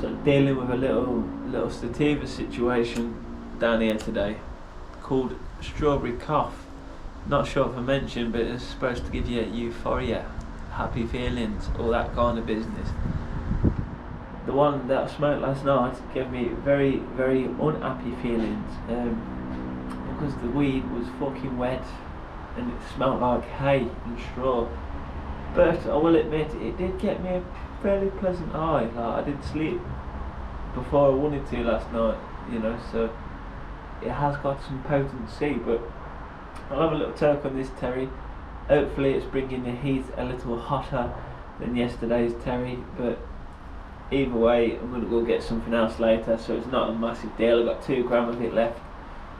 So dealing with a little sativa situation down here today, called strawberry cough. Not sure if I mentioned, but it's supposed to give you euphoria, happy feelings, all that kind of business. The one that I smoked last night gave me very, very unhappy feelings, because the weed was fucking wet and it smelled like hay and straw. But I will admit, it did get me a fairly pleasant high. Like, I did sleep before I wanted to last night, so it has got some potency. But I'll have a little talk on this Terry. Hopefully it's bringing the heat a little hotter than yesterday's Terry, but either way I'm going to go get something else later, so it's not a massive deal. I've got 2 grams of it left.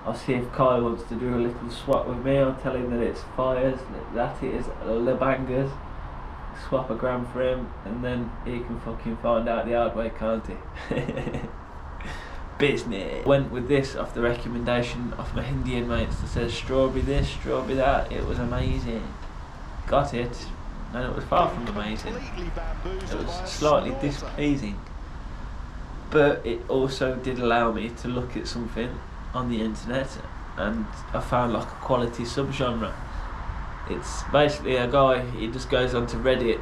I'll see if Kai wants to do a little swap with me. I'll tell him that it's fires, that it is the bangers. Swap a gram for him, and then he can fucking find out the hard way, can't he? Business. Went with this off the recommendation of my Indian mates that says strawberry this, strawberry that. It was amazing. Got it, and it was far from amazing. It was slightly displeasing, but it also did allow me to look at something on the internet, and I found like a quality subgenre. It's basically a guy, he just goes onto Reddit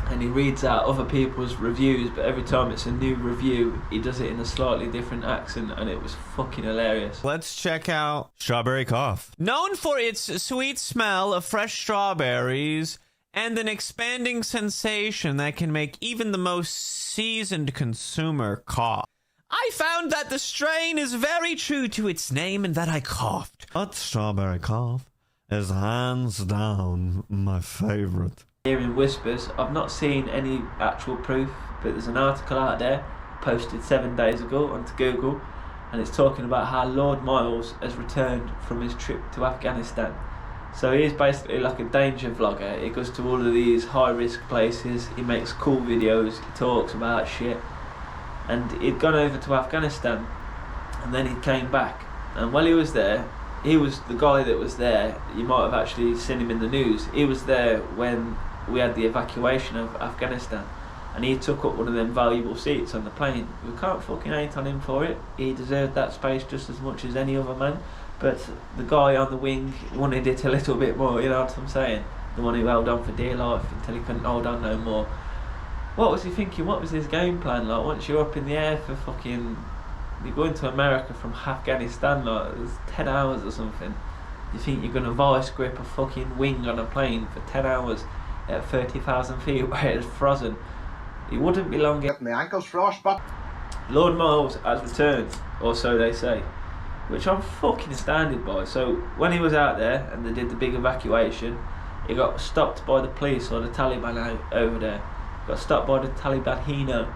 and he reads out other people's reviews, but every time it's a new review he does it in a slightly different accent, and it was fucking hilarious. Let's check out Strawberry Cough. Known for its sweet smell of fresh strawberries and an expanding sensation that can make even the most seasoned consumer cough, I found that the strain is very true to its name and that I coughed. But Strawberry Cough is hands down my favourite. Hearing whispers, I've not seen any actual proof, but there's an article out there posted 7 days ago onto Google, and it's talking about how Lord Miles has returned from his trip to Afghanistan. So he's basically like a danger vlogger. He goes to all of these high risk places, he makes cool videos, he talks about shit, and he'd gone over to Afghanistan and then he came back, and while he was there, he was the guy that was there. You might have actually seen him in the news. He was there when we had the evacuation of Afghanistan, and he took up one of them valuable seats on the plane. We can't fucking hate on him for it. He deserved that space just as much as any other man, but the guy on the wing wanted it a little bit more, you know what I'm saying? The one who held on for dear life until he couldn't hold on no more. What was he thinking? What was his game plan? Like, once you're up in the air for fucking, you're going to America from Afghanistan, like it's 10 hours or something. You think you're going to vice grip a fucking wing on a plane for 10 hours at 30,000 feet where it's frozen? It wouldn't be long. Get my ankles frostbite. Lord Miles has returned, or so they say, which I'm fucking astounded by. So when he was out there and they did the big evacuation, he got stopped by the police or the Taliban over there. Got stopped by the Taliban Hino.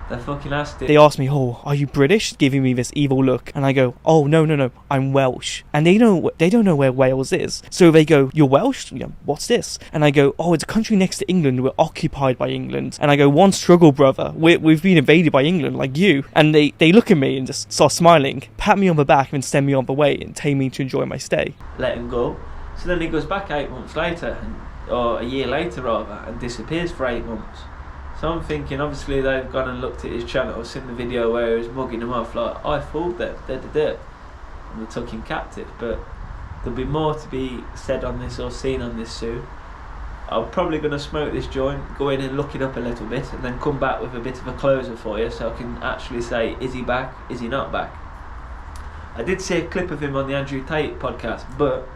They fucking asked him. They asked me, "Oh, are you British?" Giving me this evil look, and I go, "Oh, no, I'm Welsh." And they don't know where Wales is, so they go, "You're Welsh? Yeah, what's this?" And I go, "Oh, it's a country next to England. We're occupied by England." And I go, "One struggle, brother. We've been invaded by England, like you." And they look at me and just start smiling, pat me on the back, and send me on the way, and tell me to enjoy my stay. Let him go. So then he goes back 8 months later, or a year later rather, and disappears for 8 months. So I'm thinking, obviously they've gone and looked at his channel, seen the video where he was mugging them off, like, I fooled them, they're the dirt, and we took him captive. But there'll be more to be said on this or seen on this soon. I'm probably going to smoke this joint, go in and look it up a little bit, and then come back with a bit of a closer for you, so I can actually say, is he back, is he not back? I did see a clip of him on the Andrew Tate podcast, but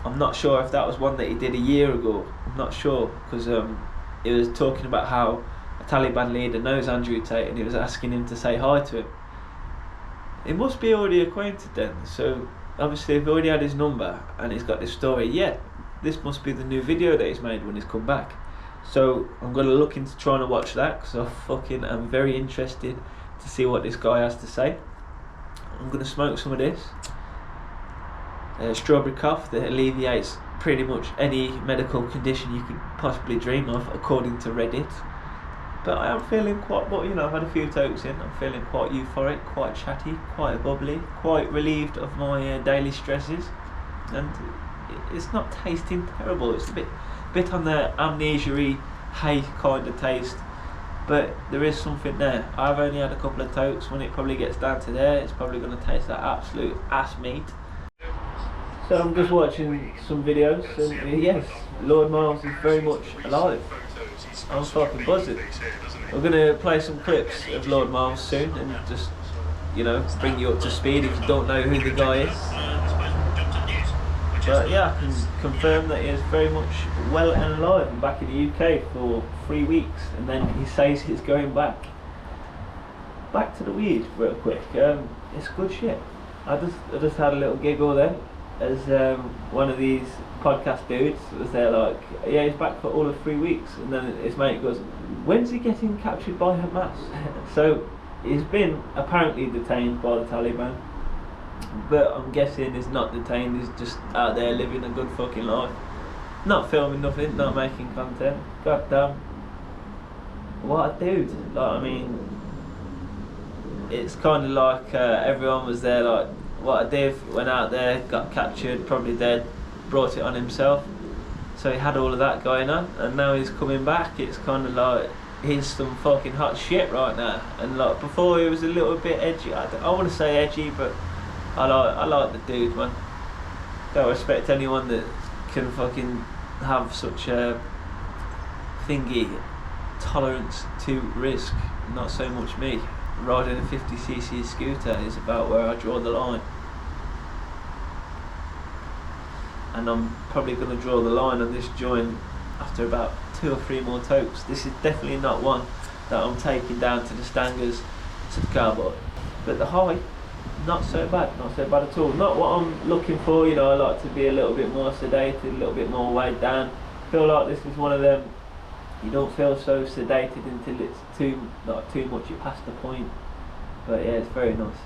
I'm not sure if that was one that he did a year ago. I'm not sure, because he was talking about how a Taliban leader knows Andrew Tate and he was asking him to say hi to him. He must be already acquainted then, so obviously if he already had his number and he's got this story, yeah, this must be the new video that he's made when he's come back. So I'm going to look into trying to watch that, because I'm very interested to see what this guy has to say. I'm going to smoke some of this strawberry cough that alleviates pretty much any medical condition you could possibly dream of, according to Reddit. But I am feeling quite, well, I've had a few tokes in, I'm feeling quite euphoric, quite chatty, quite bubbly, quite relieved of my daily stresses, and it's not tasting terrible. It's a bit on the amnesia-y hay kind of taste, but there is something there. I've only had a couple of totes. When it probably gets down to there, it's probably going to taste like absolute ass meat. So I'm just watching some videos, and yes, Lord Miles is very much alive. I'm fucking buzzing. We're going to play some clips of Lord Miles soon, and just, you know, bring you up to speed if you don't know who the guy is. But yeah, I can confirm that he is very much well and alive and back in the UK for 3 weeks, and then he says he's going back to the weed real quick. It's good shit. I just had a little giggle then as one of these podcast dudes was there like, yeah, he's back for all of 3 weeks, and then his mate goes, when's he getting captured by Hamas? So he's been apparently detained by the Taliban, but I'm guessing he's not detained, he's just out there living a good fucking life, not filming nothing, not making content. God damn, what a dude. Like, I mean, it's kind of like everyone was there like, what a div, went out there, got captured, probably dead, brought it on himself. So he had all of that going on, and now he's coming back. It's kind of like he's some fucking hot shit right now. And like before, he was a little bit edgy. I want to say edgy, but I like the dude, man. Don't respect anyone that can fucking have such a thingy tolerance to risk. Not so much me. Riding a 50cc scooter is about where I draw the line. And I'm probably going to draw the line on this joint after about 2 or 3 more totes. This is definitely not one that I'm taking down to the Stangers, to the cowboy. But the high, not so bad at all. Not what I'm looking for, you know. I like to be a little bit more sedated, a little bit more weighed down. I feel like this is one of them, you don't feel so sedated until it's too much, you're past the point. But yeah, it's very nice.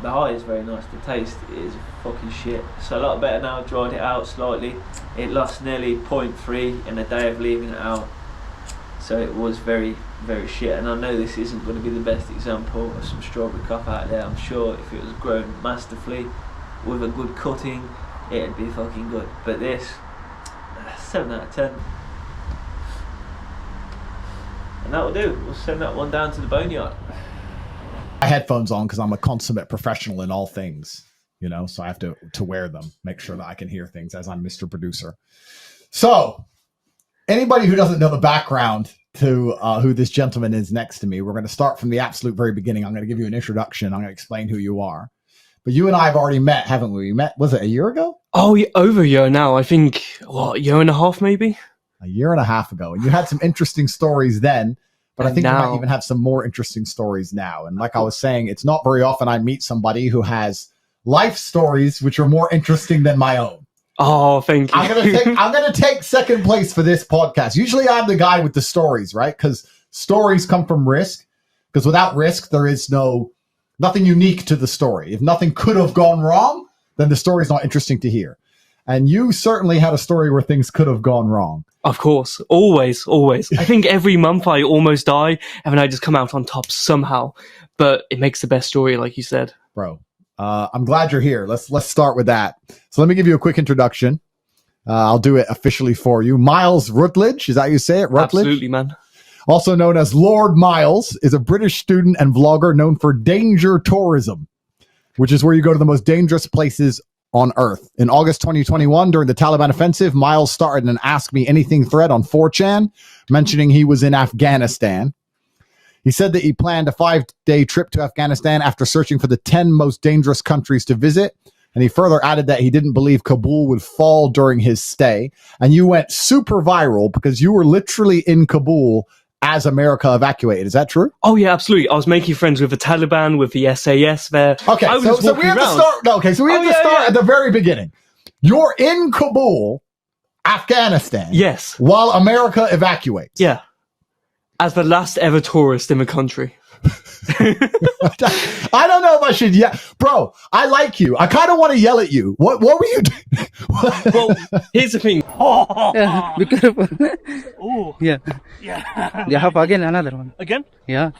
The high is very nice, the taste is fucking shit. It's a lot better now. I dried it out slightly. It lost nearly 0.3 in a day of leaving it out. So it was very, very shit. And I know this isn't going to be the best example of some strawberry cough out there. I'm sure if it was grown masterfully with a good cutting, it'd be fucking good. But this, 7 out of 10. And that'll do. We'll send that one down to the boneyard. My headphones on because I'm a consummate professional in all things, you know, so I have to wear them, make sure that I can hear things as I'm Mr. Producer. So anybody who doesn't know the background to who this gentleman is next to me, we're going to start from the absolute very beginning. I'm going to give you an introduction. I'm going to explain who you are. But you and I have already met, haven't we? We met, was it a year ago? Oh, yeah, over a year now. I think, what, a year and a half maybe? A year and a half ago. And you had some interesting stories then. But I think you might even have some more interesting stories now. And like I was saying, it's not very often I meet somebody who has life stories which are more interesting than my own. Oh, thank you. I'm gonna take second place for this podcast. Usually I'm the guy with the stories, right? Because stories come from risk. Because without risk, there is nothing unique to the story. If nothing could have gone wrong, then the story is not interesting to hear. And you certainly had a story where things could have gone wrong. Of course. Always. I think every month I almost die, and then I just come out on top somehow. But it makes the best story, like you said. Bro, I'm glad you're here. Let's start with that. So let me give you a quick introduction. I'll do it officially for you. Miles Rutledge, is that how you say it? Rutledge? Absolutely, man. Also known as Lord Miles, is a British student and vlogger known for danger tourism, which is where you go to the most dangerous places on Earth. In August 2021, during the Taliban offensive, Miles started an Ask Me Anything thread on 4chan, mentioning he was in Afghanistan. He said that he planned a 5-day trip to Afghanistan after searching for the 10 most dangerous countries to visit. And he further added that he didn't believe Kabul would fall during his stay. And you went super viral because you were literally in Kabul as America evacuated. Is that true? Oh, yeah, absolutely. I was making friends with the Taliban, with the SAS there. Okay, so we have to start. Okay, so we have to start at the very beginning. You're in Kabul, Afghanistan. Yes. While America evacuates. Yeah. As the last ever tourist in the country. I don't know if I should. Yeah, bro, I like you. I kind of want to yell at you. What were you doing? Well, here's the thing. Yeah, be careful. Oh. Yeah. Yeah. You have again another one. Again? Yeah.